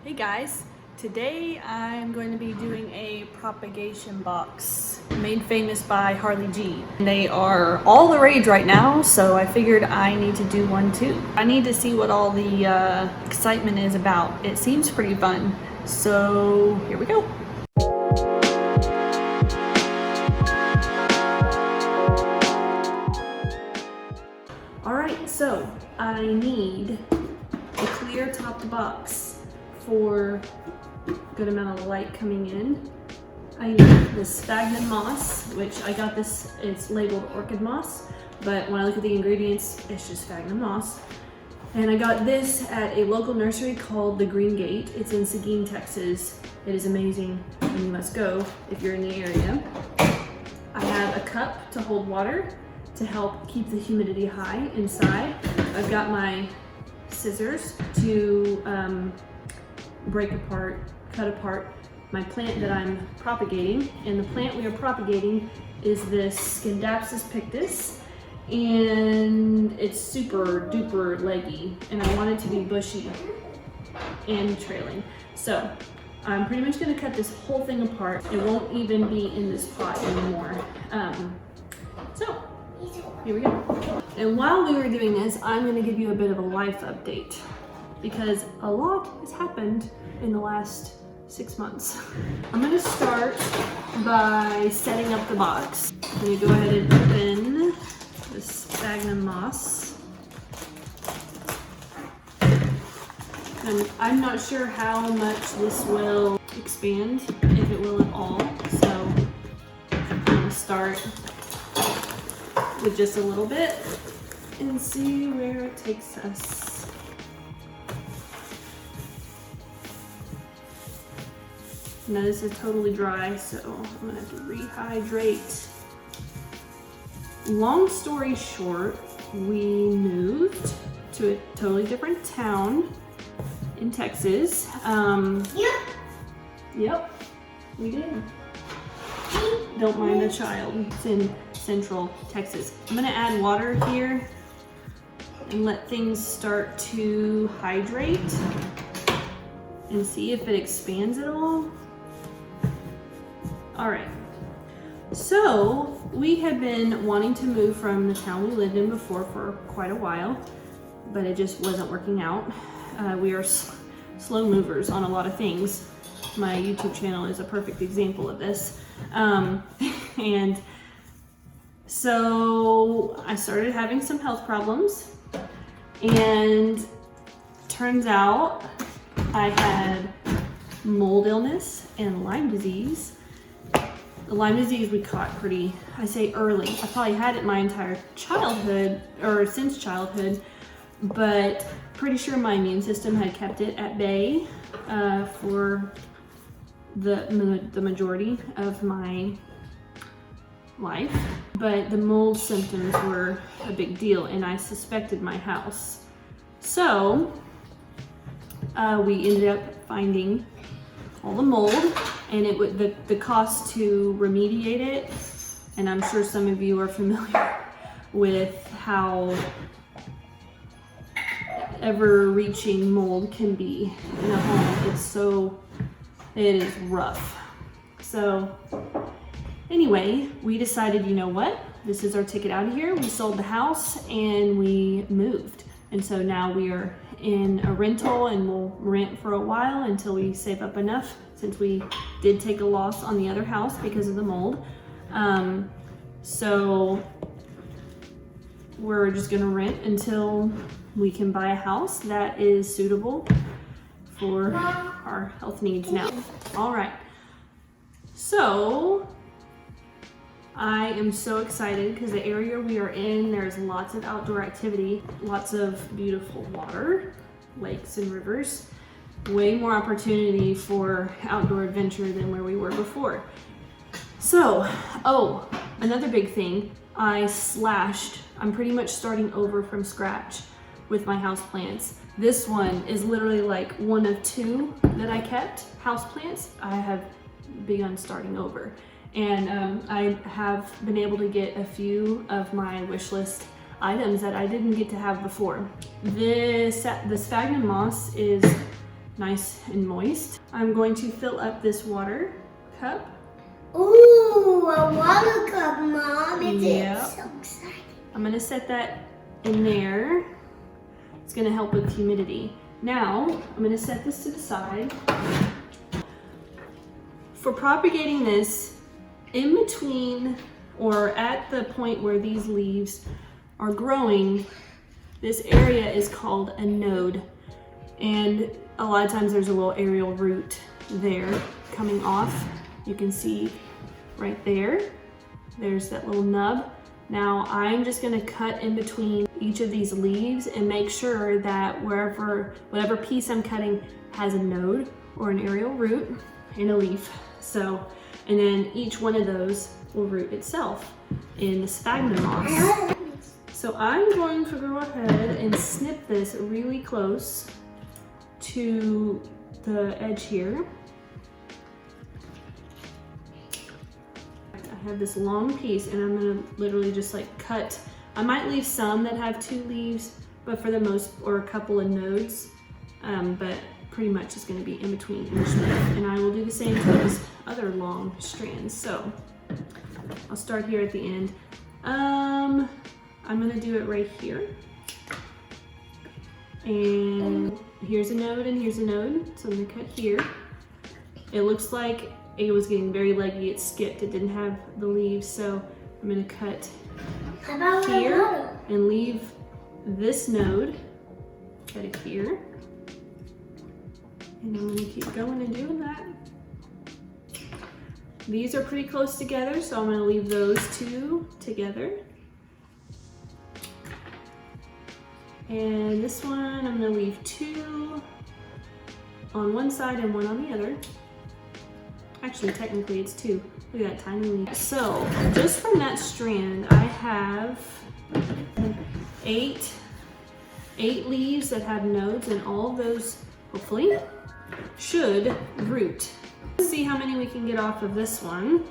Hey guys, today I'm going to be doing a propagation box made famous by Harley G. They are all the rage right now, so I figured I need to do one too. I need to see what all the excitement is about. It seems pretty fun, so here we go. Alright, so I need a clear topped box for a good amount of light coming in. I need this sphagnum moss, which I got this, it's labeled orchid moss, but when I look at the ingredients, it's just sphagnum moss. And I got this at a local nursery called the Green Gate. It's in Seguin, Texas. It is amazing and you must go if you're in the area. I have a cup to hold water to help keep the humidity high inside. I've got my scissors to cut apart my plant that I'm propagating. And the plant we are propagating is this Scindapsus pictus, and it's super duper leggy, and I want it to be bushy and trailing. So I'm pretty much gonna cut this whole thing apart. It won't even be in this pot anymore. So here we go. And while we were doing this, I'm gonna give you a bit of a life update because a lot has happened in the last 6 months. I'm gonna start by setting up the box. I'm gonna go ahead and open the sphagnum moss. And I'm not sure how much this will expand, if it will at all. So I'm gonna start with just a little bit and see where it takes us. Now this is totally dry, so I'm gonna have to rehydrate. Long story short, we moved to a totally different town in Texas. Yep, we did. Don't mind the child, it's in Central Texas. I'm gonna add water here and let things start to hydrate and see if it expands at all. All right, so we had been wanting to move from the town we lived in before for quite a while, but it just wasn't working out. We are slow movers on a lot of things. My YouTube channel is a perfect example of this. And so I started having some health problems, and turns out I had mold illness and Lyme disease. The Lyme disease we caught pretty, I say early. I probably had it my entire childhood, or since childhood, but pretty sure my immune system had kept it at bay for the majority of my life. But the mold symptoms were a big deal, and I suspected my house. So we ended up finding all the mold, and it would the cost to remediate it, and I'm sure some of you are familiar with how ever-reaching mold can be in a home. It is rough. So anyway, we decided, you know what, this is our ticket out of here. We sold the house and we moved, and so now we are in a rental, and we'll rent for a while until we save up enough, since we did take a loss on the other house because of the mold. So we're just gonna rent until we can buy a house that is suitable for our health needs now. All right, so I am so excited because the area we are in, there's lots of outdoor activity, lots of beautiful water, lakes and rivers, way more opportunity for outdoor adventure than where we were before. So, oh, another big thing, I'm pretty much starting over from scratch with my houseplants. This one is literally like one of 2 that I kept, houseplants. I have begun starting over. And I have been able to get a few of my wish list items that I didn't get to have before. The sphagnum moss is nice and moist. I'm going to fill up this water cup. Ooh, a water cup, Mom. It's so exciting. I'm gonna set that in there. It's gonna help with humidity. Now, I'm gonna set this to the side. For propagating this, in between or at the point where these leaves are growing, this area is called a node. And a lot of times there's a little aerial root there coming off. You can see right there, there's that little nub. Now I'm just gonna cut in between each of these leaves and make sure that whatever piece I'm cutting has a node or an aerial root in a leaf. So, and then each one of those will root itself in the sphagnum moss. So I'm going to go ahead and snip this really close to the edge here. I have this long piece and I'm gonna literally just like cut. I might leave some that have 2 leaves, but for the most, or a couple of nodes, but pretty much it's gonna be in between each leaf. And I will do the same to these other long strands. So I'll start here at the end. I'm gonna do it right here. And here's a node and here's a node. So I'm gonna cut here. It looks like it was getting very leggy, it skipped, it didn't have the leaves. So I'm gonna cut here and leave this node, cut it here. And I'm gonna keep going and doing that. These are pretty close together, so I'm gonna leave those 2 together. And this one, I'm gonna leave 2 on one side and 1 on the other. Actually, technically it's 2. Look at that tiny leaf. So, just from that strand, I have 8 leaves that have nodes, and all of those, hopefully, should root. Let's see how many we can get off of this one.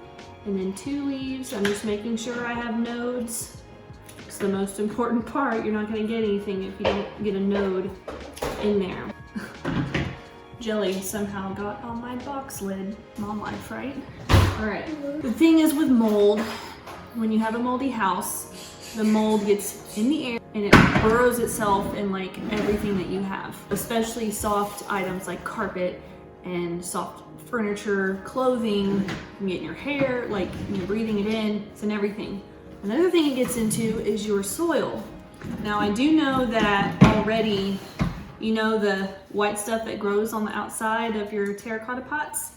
And then 2 leaves, I'm just making sure I have nodes. It's the most important part. You're not gonna get anything if you don't get a node in there. Jelly somehow got on my box lid. Mom life, right? All right, the thing is with mold, when you have a moldy house, the mold gets in the air and it burrows itself in like everything that you have, especially soft items like carpet and soft furniture, clothing. You can get in your hair, like you're breathing it in, it's in everything. Another thing it gets into is your soil. Now I do know that already, you know the white stuff that grows on the outside of your terracotta pots?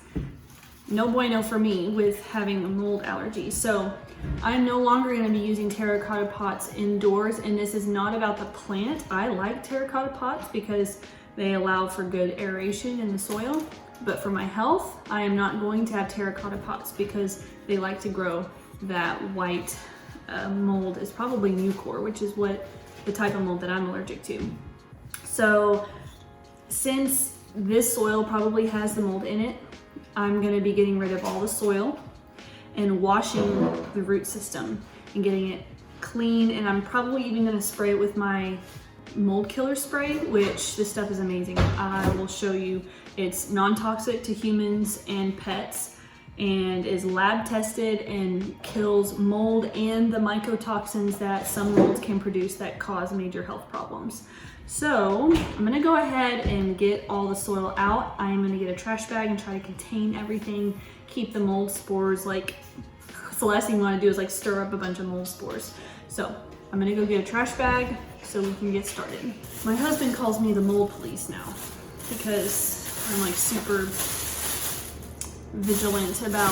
No bueno for me with having a mold allergy. So I'm no longer gonna be using terracotta pots indoors, and this is not about the plant. I like terracotta pots because they allow for good aeration in the soil. But for my health, I am not going to have terracotta pots because they like to grow that white mold. Is probably Mucor, which is what the type of mold that I'm allergic to. So since this soil probably has the mold in it, I'm gonna be getting rid of all the soil and washing the root system and getting it clean. And I'm probably even gonna spray it with my mold killer spray, which this stuff is amazing. I will show you. It's non-toxic to humans and pets and is lab tested and kills mold and the mycotoxins that some molds can produce that cause major health problems. So I'm gonna go ahead and get all the soil out. I'm gonna get a trash bag and try to contain everything, keep the mold spores, like, the last thing you wanna do is like stir up a bunch of mold spores. So I'm gonna go get a trash bag so we can get started. My husband calls me the mold police now because I'm like super vigilant about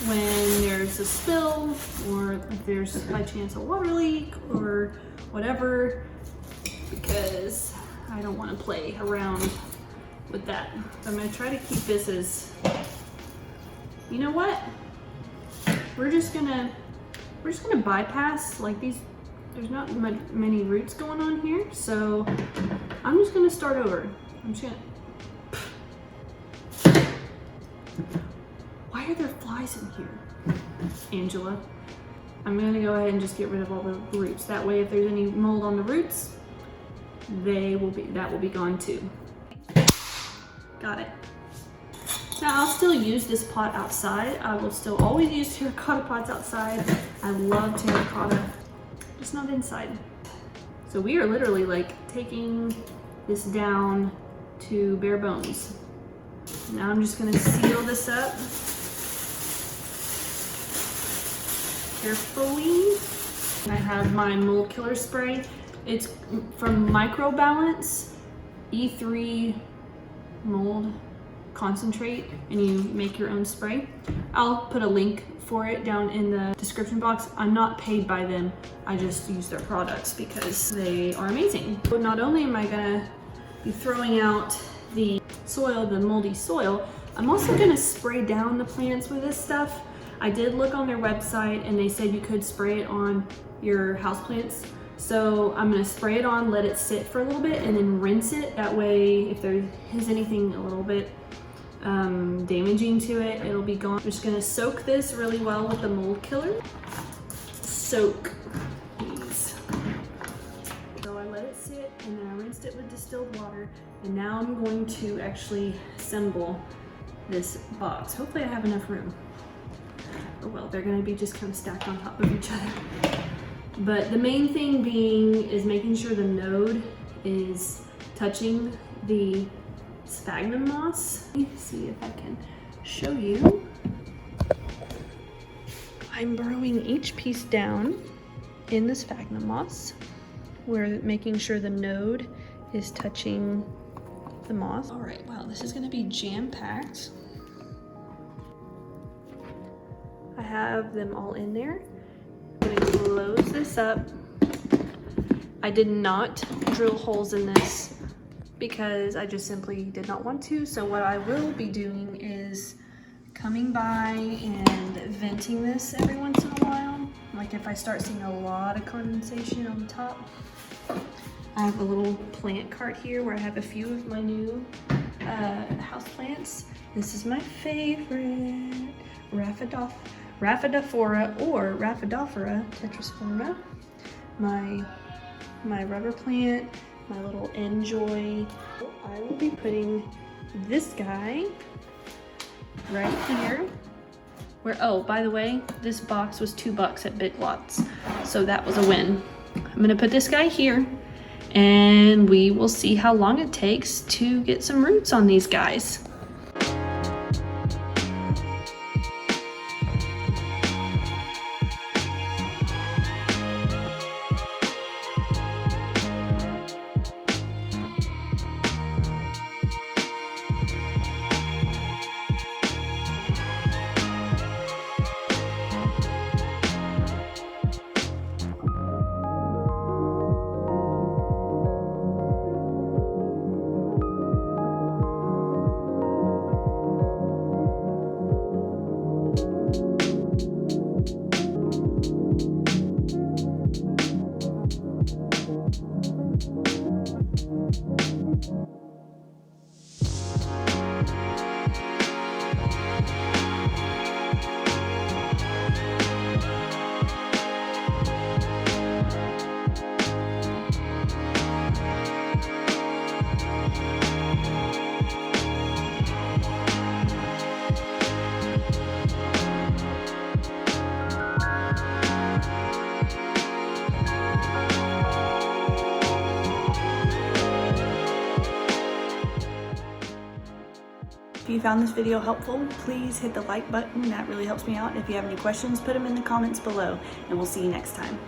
when there's a spill or if there's by chance a water leak or whatever, because I don't want to play around with that. So I'm going to try to keep this as, you know what? We're just gonna bypass like these. There's not many roots going on here, so I'm just gonna start over. I'm just gonna. Why are there flies in here, Angela? I'm gonna go ahead and just get rid of all the roots. That way, if there's any mold on the roots, that will be gone too. got it. Now I'll still use this pot outside. I will still always use terracotta pots outside. I love terracotta, just not inside. So we are literally like taking this down to bare bones. Now I'm just gonna seal this up carefully. I have my mold killer spray. It's from BALANCE E3 mold concentrate, and you make your own spray. I'll put a link for it down in the description box. I'm not paid by them. I just use their products because they are amazing. But not only am I gonna be throwing out the soil, the moldy soil, I'm also gonna spray down the plants with this stuff. I did look on their website and they said you could spray it on your houseplants. So I'm gonna spray it on, let it sit for a little bit, and then rinse it. That way, if there is anything a little bit damaging to it, it'll be gone. I'm just gonna soak this really well with the mold killer. Soak these. So I let it sit, and then I rinsed it with distilled water, and now I'm going to actually assemble this box. Hopefully I have enough room. Oh well, they're gonna be just kind of stacked on top of each other. But the main thing being is making sure the node is touching the sphagnum moss. Let me see if I can show you. I'm burrowing each piece down in the sphagnum moss. We're making sure the node is touching the moss. All right, wow, this is gonna be jam-packed. I have them all in there. I'm gonna close this up. I did not drill holes in this because I just simply did not want to. So what I will be doing is coming by and venting this every once in a while. Like if I start seeing a lot of condensation on the top. I have a little plant cart here where I have a few of my new house plants. This is my favorite, Rhaphidophora or Rhaphidophora tetrasperma. My rubber plant, my little enjoy. I will be putting this guy right here. Where, oh, by the way, this box was $2 at Big Lots, so that was a win. I'm gonna put this guy here, and we will see how long it takes to get some roots on these guys. If you found this video helpful, please hit the like button. That really helps me out. If you have any questions, put them in the comments below, and we'll see you next time.